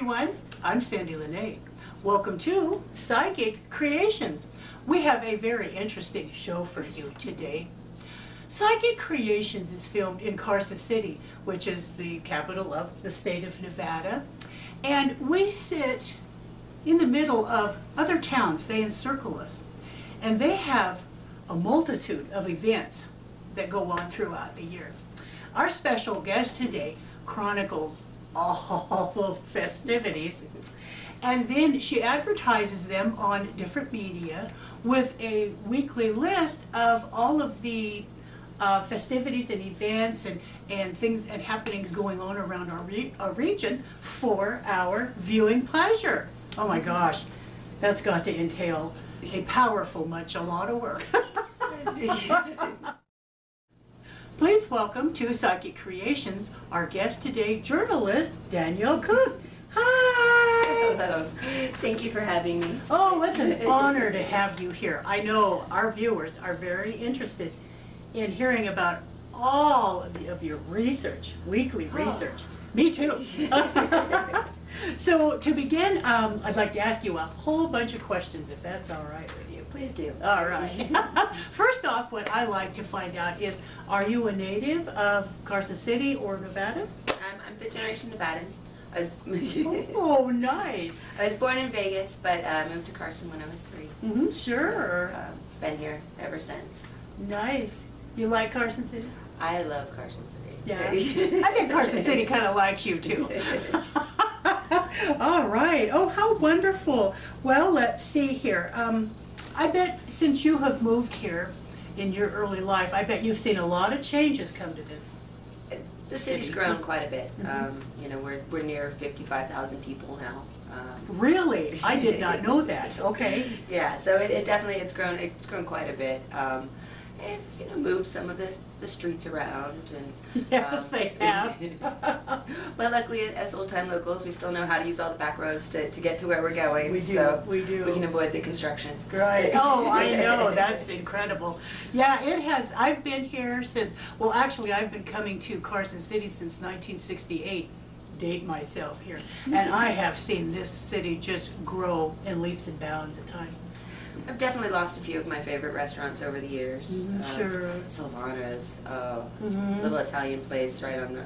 everyone, I'm Sandie La Nae. Welcome to Pychic Creations. We have a very interesting show for you today. Pychic Creations is filmed in Carson City, which is the capital of the state of Nevada. And we sit in the middle of other towns. They encircle us. And they have a multitude of events that go on throughout the year. Our special guest today chronicles all those festivities, and then she advertises them on different media with a weekly list of all of the festivities and events and things and happenings going on around our region for our viewing pleasure. Oh my gosh, that's got to entail a powerful, a lot of work. Please welcome to Pychic Creations our guest today, journalist Danielle Cook. Hi! Hello. Thank you for having me. Oh, it's an honor to have you here. I know our viewers are very interested in hearing about all of your research, weekly research. Me too. So to begin, I'd like to ask you a whole bunch of questions, if that's all right with you. Please do. All right. First off, what I like to find out is, are you a native of Carson City or Nevada? I'm fifth generation Nevadan. Oh, nice. I was born in Vegas, but moved to Carson when I was 3. Mm-hmm, sure. So, been here ever since. Nice. You like Carson City? I love Carson City. Yeah. I think Carson City kind of likes you too. All right. Oh, how wonderful. Well, let's see here. I bet since you have moved here in your early life, I bet you've seen a lot of changes come to this. The city's grown quite a bit. You know, we're near 55,000 people now. Really? I did not know that. Okay. Yeah, so it definitely it's grown quite a bit. And you know, moved some of the streets around, and yes, they have. But luckily, as old-time locals, we still know how to use all the back roads to get to where we're going. We do. So we do. We can avoid the construction. Right. Oh, I know. That's incredible. Yeah, it has. I've been here since. Well, actually, I've been coming to Carson City since 1968. Date myself here, and I have seen this city just grow in leaps and bounds at times. I've definitely lost a few of my favorite restaurants over the years. Sure. Silvana's, little Italian place right on the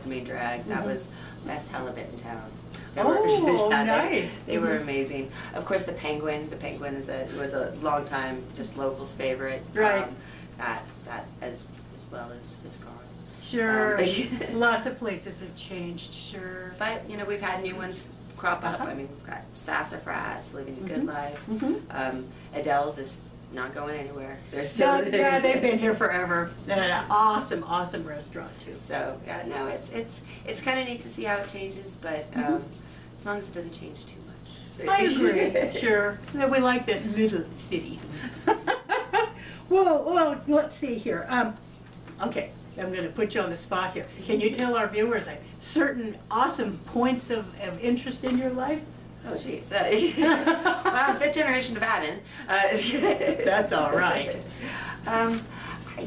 main drag. That was best halibut in town. Nice. They were amazing. Of course, the Penguin. The Penguin was a long time just locals' favorite. Right. That as well is gone. Sure. Lots of places have changed. Sure. But you know, we've had new ones crop up. I mean, we've got Sassafras, Living the Good Life. Adele's is not going anywhere. They're still yeah, they've been here forever. An awesome restaurant too. So yeah, no, it's kind of neat to see how it changes, but as long as it doesn't change too much. I agree. Sure. We like that middle city. well, let's see here. Okay. I'm going to put you on the spot here. Can you tell our viewers certain awesome points of interest in your life? Oh, geez. Well, I'm fifth generation Nevadan. That's all right.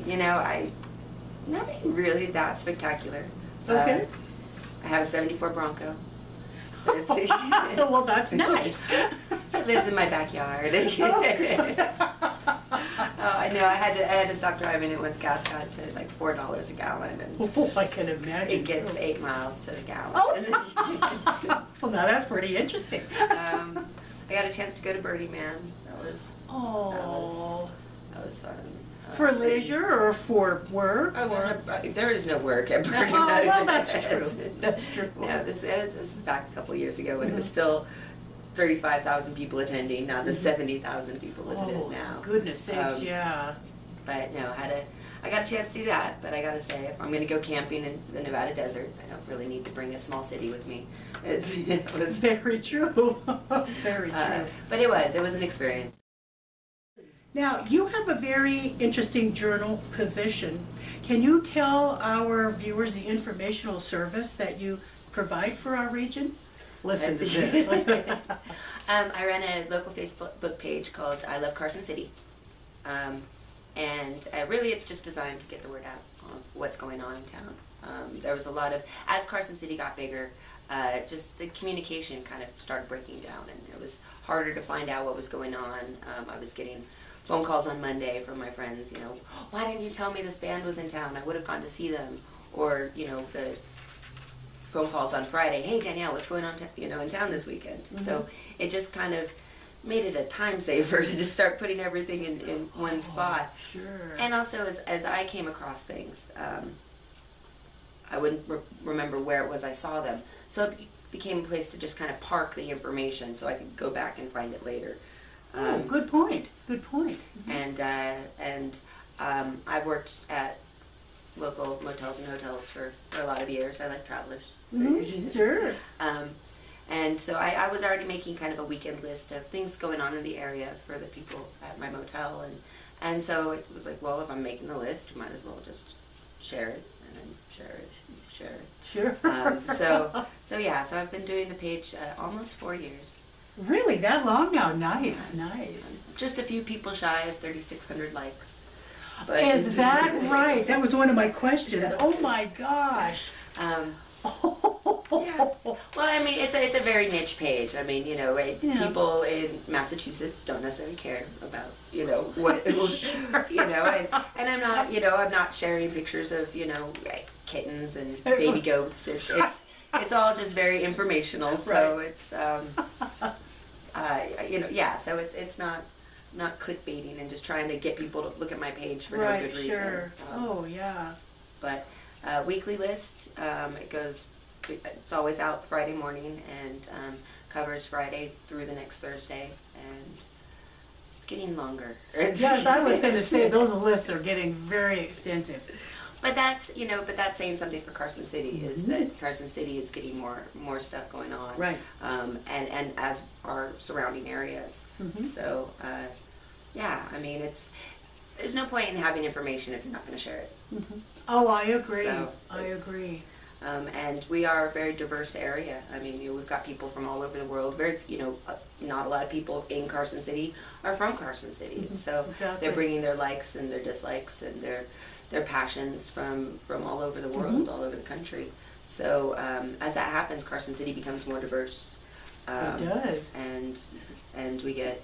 You know, nothing really that spectacular. Okay. I have a '74 Bronco. Well, that's nice. It lives in my backyard. I know. I had to stop driving it once gas got to like $4 a gallon, and I can imagine. It gets 8 miles to the gallon. Oh. Well, now that's pretty interesting. I got a chance to go to Burning Man. That was fun. For leisure or for work? There is no work at Burning Man. Oh, well, that's true. That's true. No, this is back a couple of years ago when it was still 35,000 people attending, not the 70,000 people that it is now. Goodness sakes, yeah. But no, I got a chance to do that, but I gotta say, if I'm going to go camping in the Nevada desert, I don't really need to bring a small city with me. It was very true. Very true. But it was an experience. Now, you have a very interesting journal position. Can you tell our viewers the informational service that you provide for our region? Listen to this. I run a local Facebook page called I Love Carson City. And really it's just designed to get the word out on what's going on in town. There was a lot of, as Carson City got bigger, just the communication kind of started breaking down, and it was harder to find out what was going on. I was getting phone calls on Monday from my friends, why didn't you tell me this band was in town? I would have gone to see them. Or, the phone calls on Friday, hey Danielle, what's going on in town this weekend? So it just kind of made it a time saver to just start putting everything in one spot. Sure. And also as I came across things, I wouldn't remember where it was I saw them. So it became a place to just kind of park the information so I could go back and find it later. Good point. Good point. And I've worked at local motels and hotels for a lot of years. I like travelers. Sure. And so I was already making kind of a weekend list of things going on in the area for the people at my motel. And so it was like, well, if I'm making the list, might as well just share it and then share it. Sure. So I've been doing the page almost 4 years. Really, that long now? Nice, nice. Just a few people shy of 3,600 likes. But Is that right? That was one of my questions. Yes. Oh my gosh. Yeah. Well, I mean, it's a very niche page. I mean, people in Massachusetts don't necessarily care about, what, and I'm not, I'm not sharing pictures of, kittens and baby goats. It's all just very informational. So Right. it's, so it's not clickbaiting and just trying to get people to look at my page for no good reason. Sure. Oh yeah. But weekly list, it's always out Friday morning and covers Friday through the next Thursday, and it's getting longer. Yes, I was going to say those lists are getting very extensive. But that's saying something for Carson City is that Carson City is getting more stuff going on, Right. And as our surrounding areas. So I mean, there's no point in having information if you're not going to share it. Oh, I agree. So I agree. And we are a very diverse area. I mean, we've got people from all over the world. Very, not a lot of people in Carson City are from Carson City. And so Exactly. they're bringing their likes and their dislikes and their passions from all over the world, all over the country. So as that happens, Carson City becomes more diverse. It does. And we get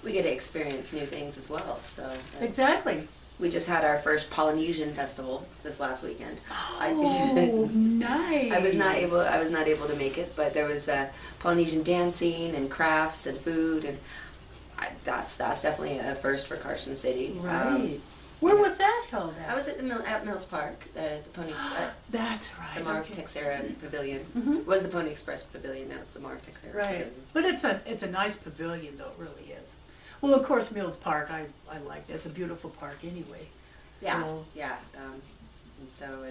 to experience new things as well. So Exactly. we just had our first Polynesian festival this last weekend. Oh, nice. I was not able to make it, but there was Polynesian dancing and crafts and food, and that's definitely a first for Carson City. Right. Where was that held at? I was at Mills Park, the Pony. That's right. The Marv Texera Pavilion. It was the Pony Express Pavilion. Now it's the Marv Texera Right. Pavilion. But it's a nice pavilion, though. It really is. Well, of course, Mills Park. I like that. It's a beautiful park, anyway. Yeah, So, yeah. And so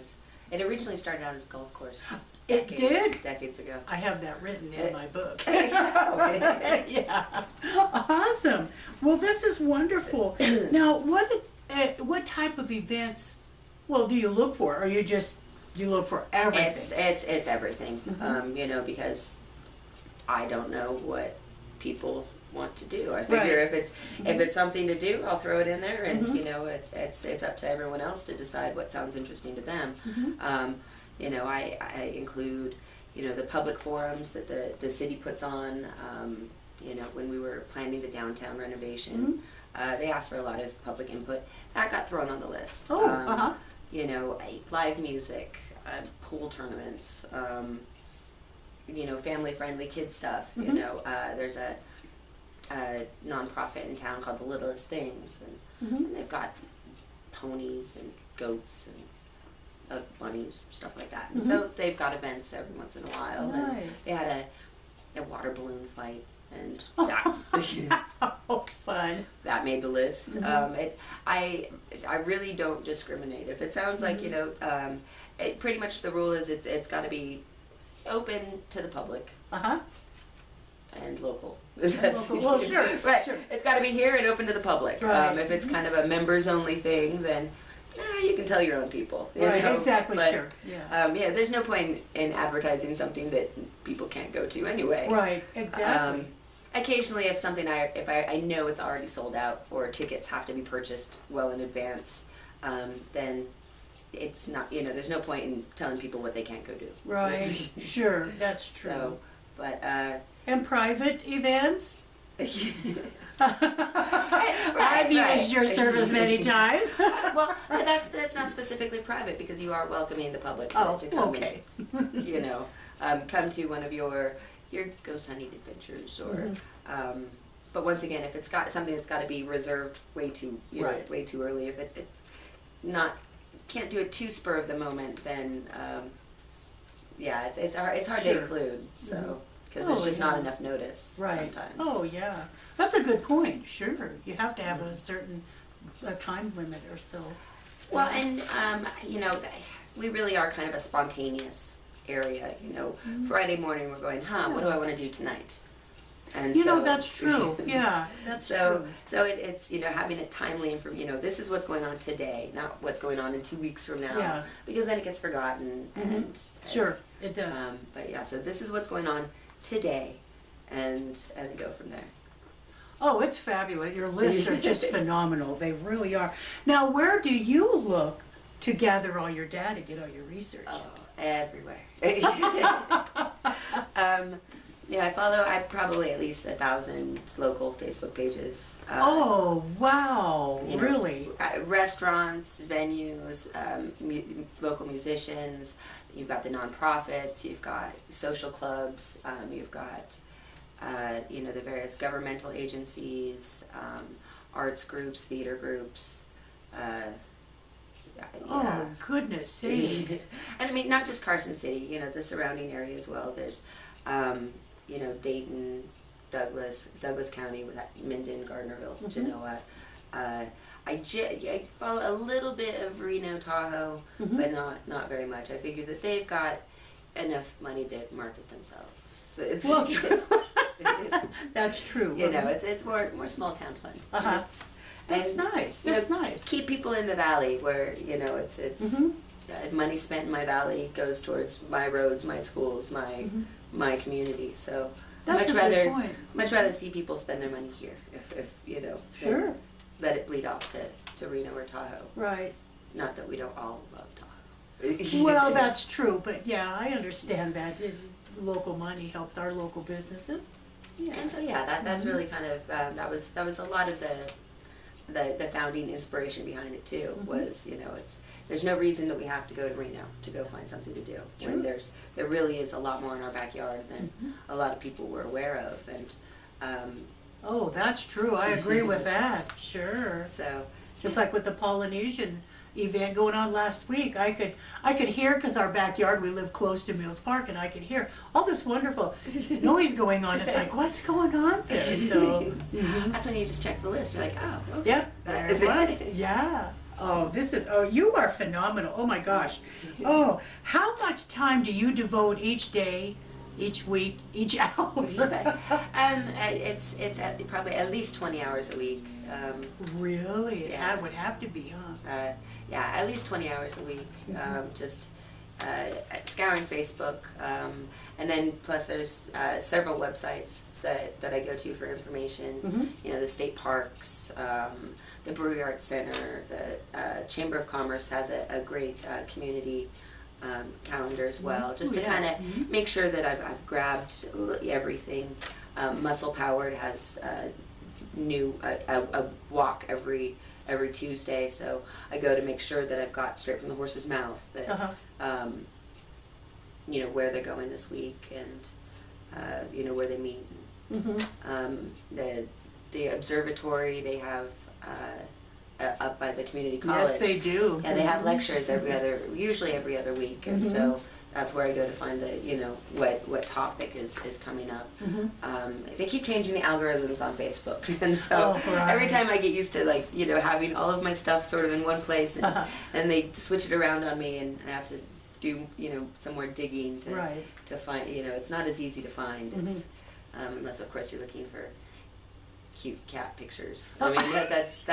it originally started out as a golf course. It did? Decades ago. I have that written in my book. Yeah. Yeah. Awesome. Well, this is wonderful. Now, what type of events, do you look for? Or you look for everything? It's everything. Because I don't know what people want to do. I figure if it's something to do, I'll throw it in there, and it's up to everyone else to decide what sounds interesting to them. I include the public forums that the city puts on. When we were planning the downtown renovation, they asked for a lot of public input. That got thrown on the list. Live music, pool tournaments, family-friendly kid stuff. There's a nonprofit in town called The Littlest Things, and they've got ponies and goats and bunnies, stuff like that. And so they've got events every once in a while. Nice. And they had a water balloon fight, and Fun. that made the list. I really don't discriminate. If it sounds like pretty much the rule is it's got to be open to the public and local. Well, sure. Right. Sure. It's got to be here and open to the public. Right. If it's kind of a members only thing, then you can tell your own people. Right. Exactly. But, sure. Yeah. There's no point in advertising something that people can't go to anyway. Right. Exactly. Occasionally, if I know it's already sold out or tickets have to be purchased well in advance, then it's not, you know, there's no point in telling people what they can't go do. Right. Sure, that's true. So, but and private events? I've used your service many times. Well, but that's not specifically private, because you are welcoming the public to come okay. and, you know, come to one of your ghost hunting adventures, or but once again, if it's got something that's got to be reserved way too, you know, way too early, if it's not, can't do it too spur of the moment, then yeah, it's hard to include, so. Because there's just not enough notice sometimes. Oh, yeah. That's a good point, sure. You have to have a certain time limit or so. Well, and, you know, we really are kind of a spontaneous area, you know. Friday morning we're going, what do I want to do tonight? And you know, that's true. Yeah, that's true. So it's, you know, having a timely information, you know, this is what's going on today, not what's going on in 2 weeks from now. Yeah. Because then it gets forgotten. And sure, it does. But yeah, so this is what's going on today, and go from there. Oh, it's fabulous. Your lists are just phenomenal. They really are. Now, where do you look to gather all your data, get all your research? Oh, everywhere. Yeah, I probably at least 1,000 local Facebook pages. Oh, wow. You know, really? Restaurants, venues, local musicians. You've got the nonprofits, you've got social clubs, you've got, you know, the various governmental agencies, arts groups, theater groups. Oh, goodness sakes. And I mean, not just Carson City, you know, the surrounding area as well. There's, you know, Dayton, Douglas County, with Minden, Gardnerville, Genoa. I follow a little bit of Reno, Tahoe, but not very much. I figure that they've got enough money to market themselves. So it's true. That's true. You know, it's more small town fun. That's nice. That's nice. Keep people in the valley where, you know, it's money spent in my valley goes towards my roads, my schools, my community. So that's much rather see people spend their money here, if you know. Sure. Let it bleed off to Reno or Tahoe. Right. Not that we don't all love Tahoe. Well, that's true, but yeah, I understand that. Local money helps our local businesses. Yeah. And so yeah, that's really kind of that was a lot of the founding inspiration behind it too. Was, you know, there's no reason that we have to go to Reno to go find something to do. True. When there really is a lot more in our backyard than a lot of people were aware of, and oh, that's true. I agree with that. Sure. So, just like with the Polynesian event going on last week, I could hear, because our backyard, we live close to Mills Park, and I could hear all this wonderful noise going on. It's like, what's going on there? So that's when you just check the list. You're like, oh, okay. Yeah, there it was. Yeah. Oh, you are phenomenal. Oh my gosh. Oh, how much time do you devote each day, each week, each hour? It's probably at least 20 hours a week. Really? Yeah. That would have to be, huh? Yeah, at least 20 hours a week. Just scouring Facebook, and then plus there's several websites that I go to for information. You know, the state parks, the Brewery Arts Center, the Chamber of Commerce has a great community calendar as well, just to kind of make sure that I've grabbed everything. Muscle Powered has a walk every Tuesday, so I go to make sure that I've got straight from the horse's mouth that you know, where they're going this week, and you know, where they meet. The observatory they have up by the community college. Yes, they do. And they have lectures usually every other week, and so that's where I go to find you know, what topic is coming up. They keep changing the algorithms on Facebook, and so every time I get used to, like, you know, having all of my stuff sort of in one place, and they switch it around on me, and I have to do, you know, some more digging to find, you know, it's not as easy to find. It's unless of course you're looking for cute cat pictures. I mean, that's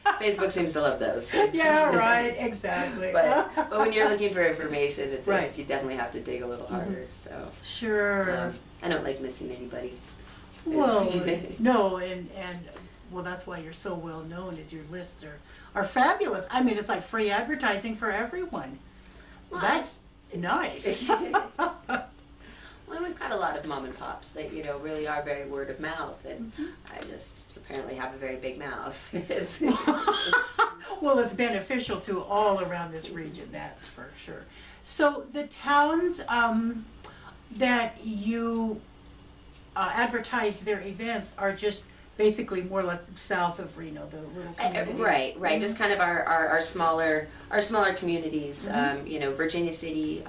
Facebook seems to love those. Yeah, right, exactly. But when you're looking for information, it's you definitely have to dig a little harder. So sure. I don't like missing anybody. Well, no, and Well, that's why you're so well known, is your lists are fabulous. I mean, it's like free advertising for everyone. Well, That's nice. Well, we've got a lot of mom and pops that, you know, really are very word of mouth, and I just apparently have a very big mouth. Well, it's beneficial to all around this region, that's for sure. So the towns that you advertise their events are just basically more like south of Reno, the little communities. Right. Just kind of our smaller communities. You know, Virginia City,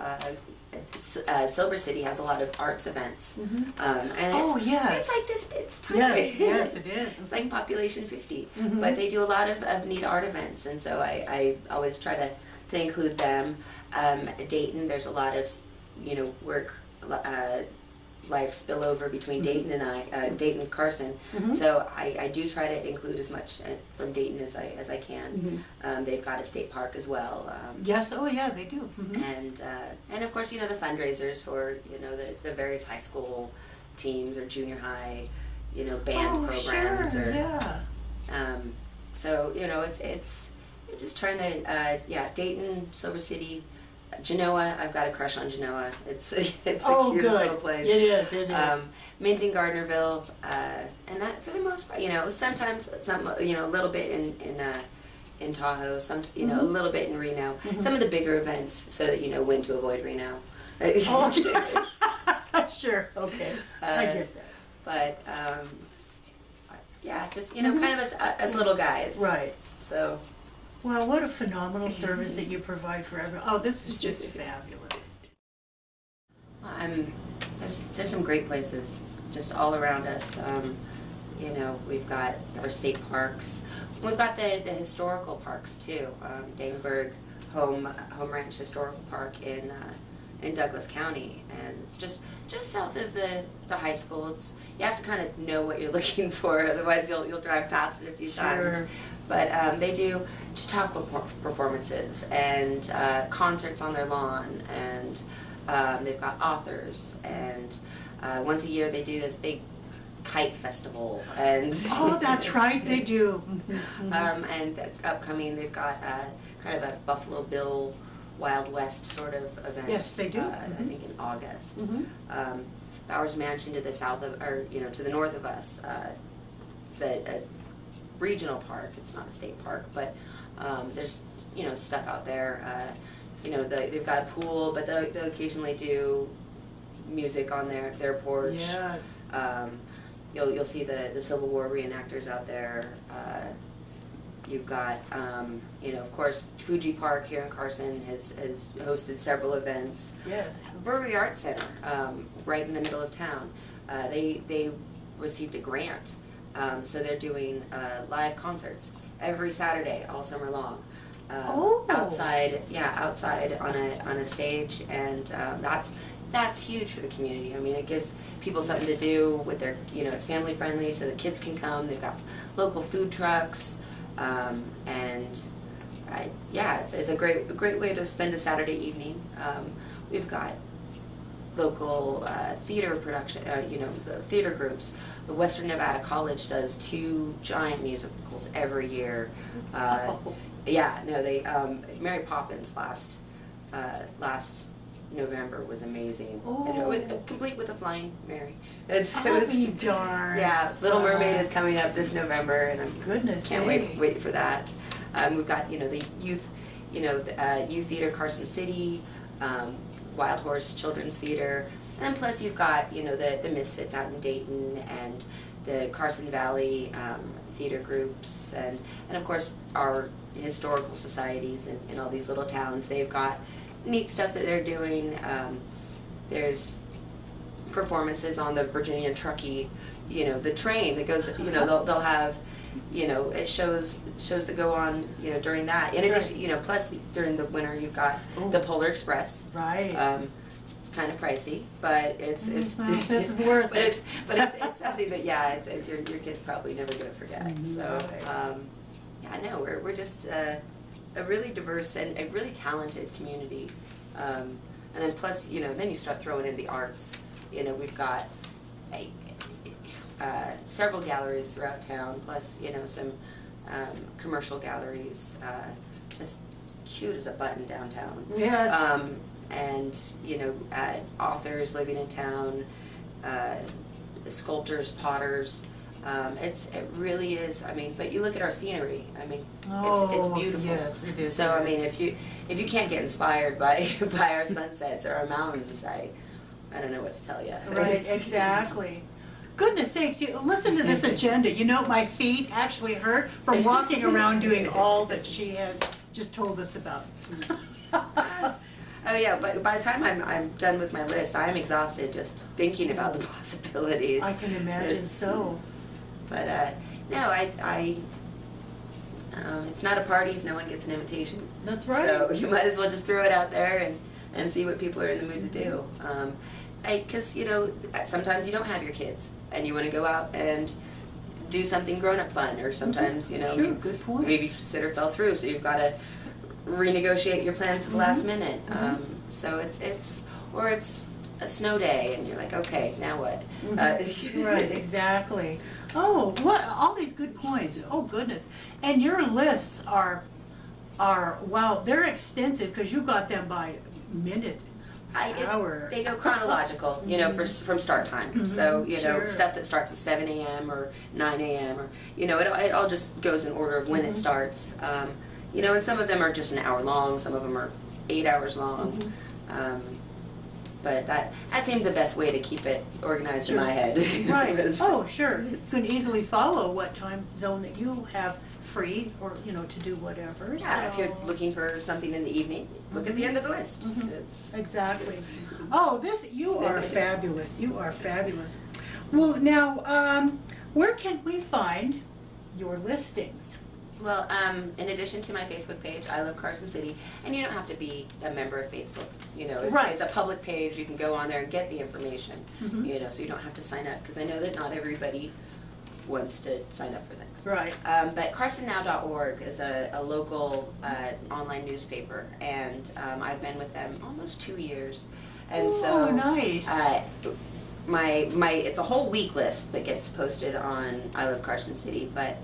Silver City has a lot of arts events. And it's like this. It's tiny. Yes, it is. It's like population 50, but they do a lot of neat art events, and so I always try to include them. Dayton, there's a lot of, you know, work. Life spillover between Dayton and Dayton and Carson. So I do try to include as much from Dayton as I can. They've got a state park as well. Yes, oh yeah, they do. And of course, you know, the fundraisers for, you know, the various high school teams or junior high, you know, band programs. Sure, or yeah. So, you know, it's just trying to Dayton, Silver City, Genoa. I've got a crush on Genoa. It's the cutest little place. It is. Minden, Gardnerville, and that for the most part, you know, sometimes you know, a little bit in Tahoe, you know, a little bit in Reno. Some of the bigger events, so that you know when to avoid Reno. Sure. Okay. I get that. But yeah, just, you know, kind of as little guys. Right. So. Well, what a phenomenal service that you provide for everyone. Oh, this is just fabulous. There's some great places just all around us. You know, we've got our state parks. We've got the historical parks too. Daneburg Home Ranch Historical Park in Douglas County, and it's just south of the high school. You have to kind of know what you're looking for, otherwise you'll drive past it a few times. But they do Chautauqua performances and concerts on their lawn, and they've got authors, and once a year they do this big kite festival. And oh, that's right, they do. And upcoming, they've got kind of a Buffalo Bill Wild West sort of event. Yes, they do. I think in August. Bowers Mansion to the south of, or you know, to the north of us. It's a regional park. It's not a state park, but there's, you know, stuff out there. You know, they've got a pool, but they'll occasionally do music on their porch. Yes. You'll see the Civil War reenactors out there. You've got, you know, of course, Fuji Park here in Carson has hosted several events. Yes. Brewery Arts Center, right in the middle of town. They received a grant, so they're doing live concerts every Saturday all summer long. Outside on a stage, and that's huge for the community. I mean, it gives people something to do with their, you know, it's family friendly, so the kids can come. They've got local food trucks. It's a great way to spend a Saturday evening. We've got local theater production, theater groups. The Western Nevada College does 2 giant musicals every year. Mary Poppins last November was amazing. Complete with a Flying Mary. Darn. Yeah, Little Mermaid is coming up this November, and I can't wait for that. We've got, you know, the youth, you know, youth theater Carson City, Wild Horse Children's Theater, and then plus you've got, you know, the Misfits out in Dayton, and the Carson Valley theater groups, and of course our historical societies in all these little towns. They've got neat stuff that they're doing. There's performances on the Virginia and Truckee, you know, the train that goes, you know, they'll have, you know, it shows that go on, you know, during that. In addition, you know, plus during the winter you've got the Polar Express. Right. It's kind of pricey, but it's worth it. But it's something that it's your kids probably never gonna forget. So we're just a really diverse and a really talented community. And then plus, you know, then you start throwing in the arts. You know, we've got several galleries throughout town, plus some commercial galleries, just cute as a button downtown. Yes. And authors living in town, sculptors, potters. It really is. I mean, but you look at our scenery. I mean, it's beautiful. Yes, it is. So I mean, if you can't get inspired by our sunsets or our mountains, I don't know what to tell you. Right, exactly. Goodness sakes, you listen to this agenda. My feet actually hurt from walking around doing all that she has just told us about. Oh yeah, but by the time I'm done with my list, I am exhausted just thinking about the possibilities. I can imagine so. But no, it's not a party if no one gets an invitation. That's right. So you might as well just throw it out there and see what people are in the mood to do. Because sometimes you don't have your kids and you want to go out and do something grown-up fun, or sometimes Sure, good point. maybe babysitter fell through, so you've got to renegotiate your plan for the last minute. So it's a snow day and you're like, okay, now what? Right, exactly. Oh, what all these good points. Oh goodness. And your lists are wow, they're extensive because you got them by minute. Hour. They go chronological, from start time. So, Sure. stuff that starts at 7 a.m. or 9 a.m. or, it all just goes in order of when it starts. And some of them are just an hour long, some of them are 8 hours long. But that seemed the best way to keep it organized in my head. Right. Oh, sure. You can easily follow what time zone that you have free, or to do whatever. Yeah, so. if you're looking for something in the evening, look at the end of the list. Exactly. Oh, you are fabulous. You are fabulous. Well, now, where can we find your listings? Well, in addition to my Facebook page, I Love Carson City, and you don't have to be a member of Facebook. It's a public page. You can go on there and get the information. So you don't have to sign up, because I know that not everybody wants to sign up for things. Right. But CarsonNow.org is a local online newspaper, and I've been with them almost 2 years. And so nice. It's a whole week list that gets posted on I Love Carson City, but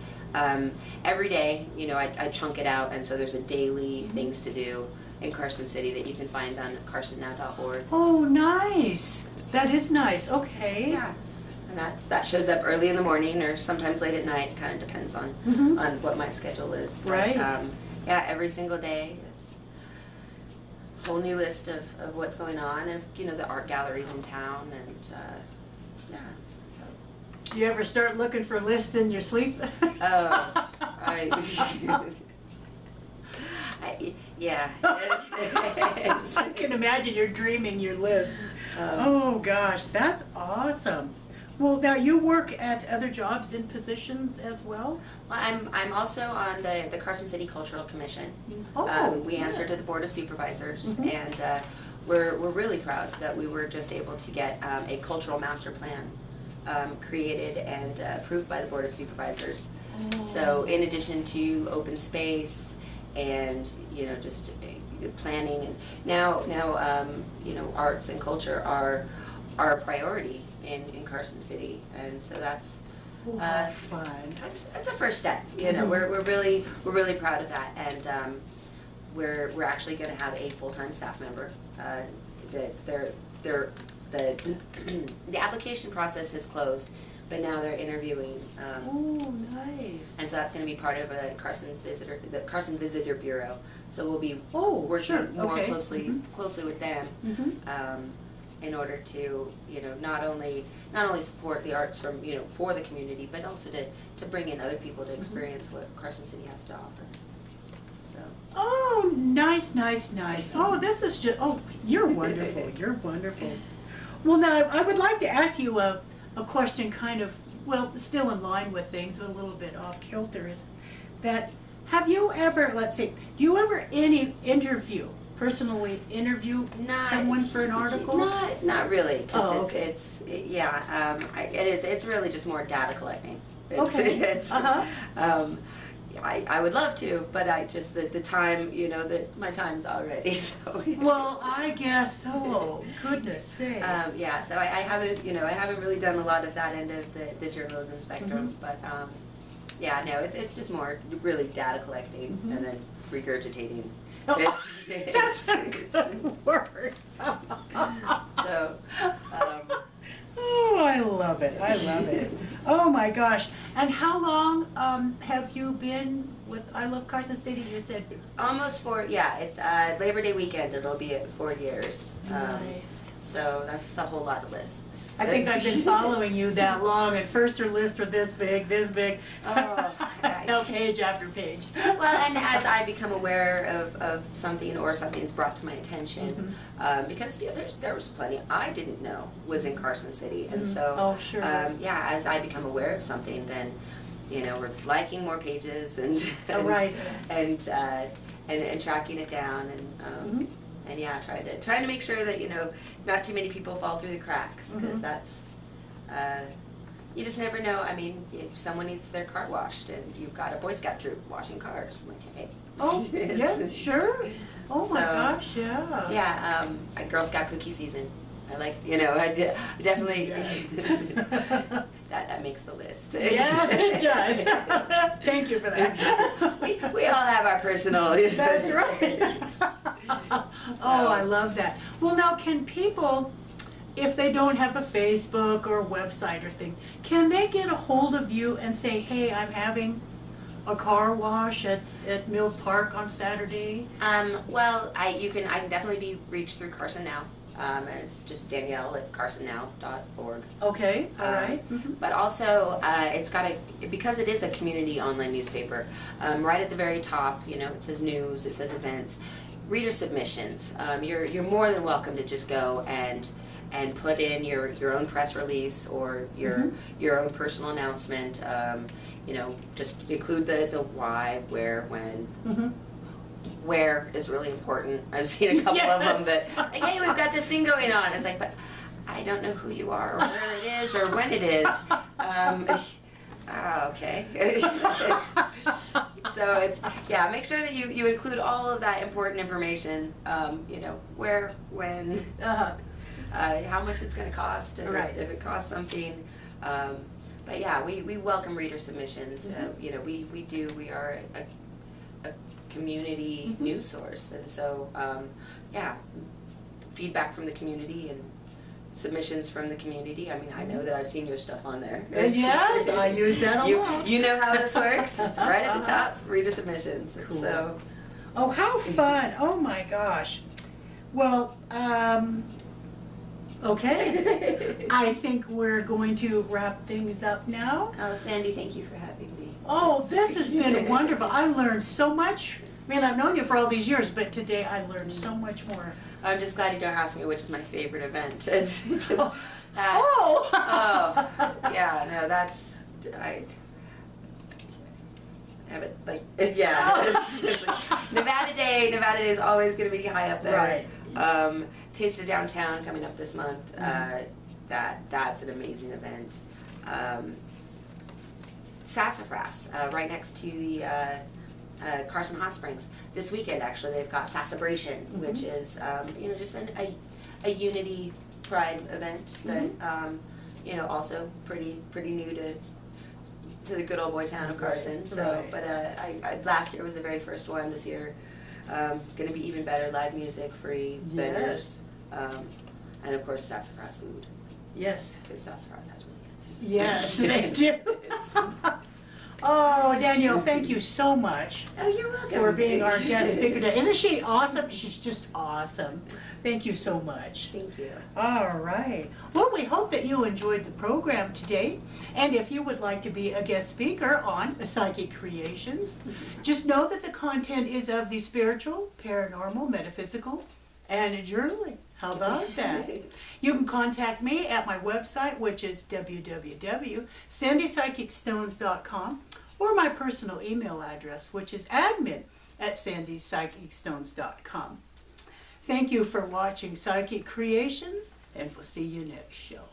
every day, I chunk it out, and so there's a daily things to do in Carson City that you can find on CarsonNow.org. Oh, nice. That is nice. Okay. Yeah. And that shows up early in the morning or sometimes late at night. It kind of depends on what my schedule is. But, right. Yeah, every single day is a whole new list of what's going on, and the art galleries in town, and yeah. So. Do you ever start looking for lists in your sleep? Oh, yeah. I can imagine you're dreaming your list. Oh gosh, that's awesome. Well, now you work at other jobs and positions as well? Well, I'm also on the Carson City Cultural Commission. We answer to the Board of Supervisors, and we're really proud that we were just able to get a cultural master plan created and approved by the Board of Supervisors. So in addition to open space and just planning, and now arts and culture are a priority in Carson City, and so that's fun. That's a first step. We're really proud of that, and we're actually going to have a full-time staff member. The application process is closed, but now they're interviewing. Oh, nice. And so that's going to be part of the Carson Visitor Bureau. So we'll be working more closely with them in order to not only support the arts from for the community, but also to bring in other people to experience what Carson City has to offer. So. Oh, nice. Oh, this is just you're wonderful. You're wonderful. Well, now I would like to ask you a question, kind of, well, still in line with things, a little bit off kilter, is that have you ever, let's say, do you ever personally interview someone for an article? Not really, because okay. It's really just more data collecting. I would love to, but I just, the time, you know, that my time's already, so. Well, I guess so. Goodness sakes. Yeah, so I haven't, you know, I haven't really done a lot of that end of the journalism spectrum, but yeah, no, it's just more really data collecting and then regurgitating. Oh, that's a good word. So, oh, I love it. I love it. Oh my gosh. And how long have you been with I Love Carson City? You said almost 4, yeah, it's Labor Day weekend, it'll be at 4 years. nice. So that's a whole lot of lists. I think I've been following you that long. At first your lists were this big, no, page after page. Well, and as I become aware of something or something's brought to my attention, because yeah, there was plenty I didn't know was in Carson City, and so oh, sure. yeah, as I become aware of something, then you know we're liking more pages and right. and tracking it down and yeah, trying to make sure that you know not too many people fall through the cracks because that's. You just never know. I mean, if someone needs their car washed and you've got a Boy Scout troop washing cars, I'm like, hey. Oh, yeah, sure. Oh my gosh, yeah. Yeah, Girl Scout cookie season. I like, you know, I definitely, that makes the list. Yes, it does. Thank you for that. we all have our personal. You know. That's right. Oh, I love that. Well, now, can people, if they don't have a Facebook or a website or thing, can they get a hold of you and say, hey, I'm having a car wash at Mills Park on Saturday? Well, I can definitely be reached through Carson Now. It's just Danielle at carsonnow.org. Okay, all right. But also, it's got because it is a community online newspaper, right at the very top, you know, it says news, it says events, reader submissions. You're more than welcome to just go and put in your own press release or your own personal announcement. You know, just include the why, where, when. Where is really important. I've seen a couple of them that, like, hey, we've got this thing going on. It's like, but I don't know who you are or where it is or when it is. Okay. So it's, yeah, make sure that you include all of that important information, you know, where, when, how much it's going to cost, if it costs something. But yeah, we welcome reader submissions. You know, we are a community news source, and so yeah, feedback from the community and submissions from the community. I mean, I know that I've seen your stuff on there. Yes, I use that a lot. You know how this works. It's right at the top, reader submissions. Cool. So, oh, how fun! Oh my gosh. Well, okay. I think we're going to wrap things up now. Oh, Sandie, thank you for having me. Oh, this has been wonderful. I learned so much. I mean, I've known you for all these years, but today I learned so much more. I'm just glad you don't ask me which is my favorite event. It's oh, yeah, no, that's, I have it, like, yeah. It's like, Nevada Day is always going to be high up there. Right. Taste of Downtown coming up this month. That's an amazing event. Sassafras, right next to the Carson Hot Springs. This weekend, actually, they've got Sassabration, which is, you know, just a unity pride event that, you know, also pretty new to the good old boy town of Carson. So, but last year was the very first one. This year, going to be even better. Live music, free vendors, and of course Sassafras food. Yes, because Sassafras has really good. Yes, they do. Oh, Danielle, thank you so much. Oh, you're welcome. For being our guest speaker today. Isn't she awesome? She's just awesome. Thank you so much. Thank you. All right. Well, we hope that you enjoyed the program today. And if you would like to be a guest speaker on Pychic Creations, just know that the content is of the spiritual, paranormal, metaphysical, and journaling. How about that? You can contact me at my website, which is www.sandiepsychicstones.com, or my personal email address, which is admin@sandiepsychicstones.com. Thank you for watching Pychic Creations, and we'll see you next show.